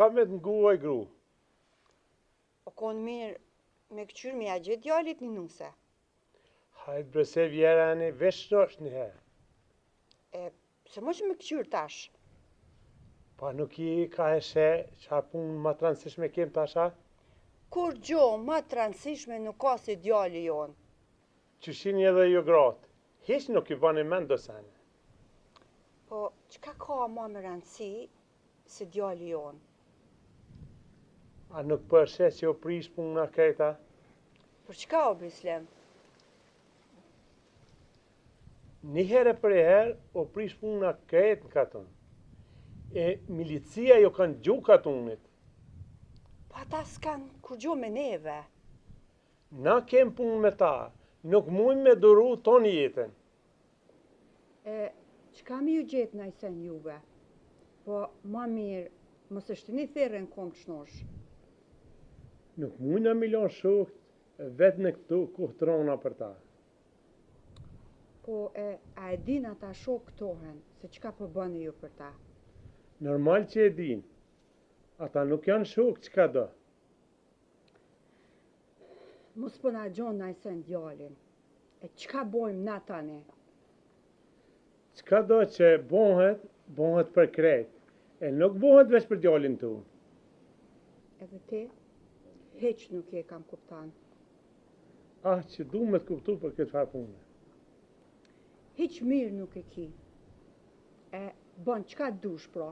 Qka me të nguaj gru? O konë mirë me këqyrë me ja gjithë djallit një nuse. Hajtë brese vjera një veç është një herë. Se më që me këqyrë tash. Pa nuk i ka eshe qa punë ma të rëndësishme kem tasha? Kur gjo ma të rëndësishme nuk ka si djalli jonë. Qëshini edhe jo gratë, hiç nuk i bani mend do sene. Po, qka ka ma me rëndësi si djalli jonë? A nuk përshe që o prish punë nga kejta? Për qka o Bislem? Një herë për e herë o prish punë nga kejt në katon. E milicia jo kanë gju katunit. Pa ta s'kan kur gjo me neve. Na kem punë me ta, nuk mujnë me duru tonë jetën. Qka mi ju gjetë në isen juve? Po, ma mirë, mos është një thirrën kom të shnosh. Nuk mujnë a milion shukt, vetë në këtu kuhtrona për ta. Po, a e din ata shok këtohen, se qka po bëni ju për ta? Normal që e din, ata nuk janë shuk qka do. Mos po na gjon na isen djalin. E qka bojmë na tani? Qka do që bohet, bohet për krejt, e nuk bohet veç për djalin tu. Edhe ti, heq nuk je kam kuptan. Ah, që du me të kuptu për këtë farë punë. Hiq mirë nuk e ki. Bon, qka dush pra?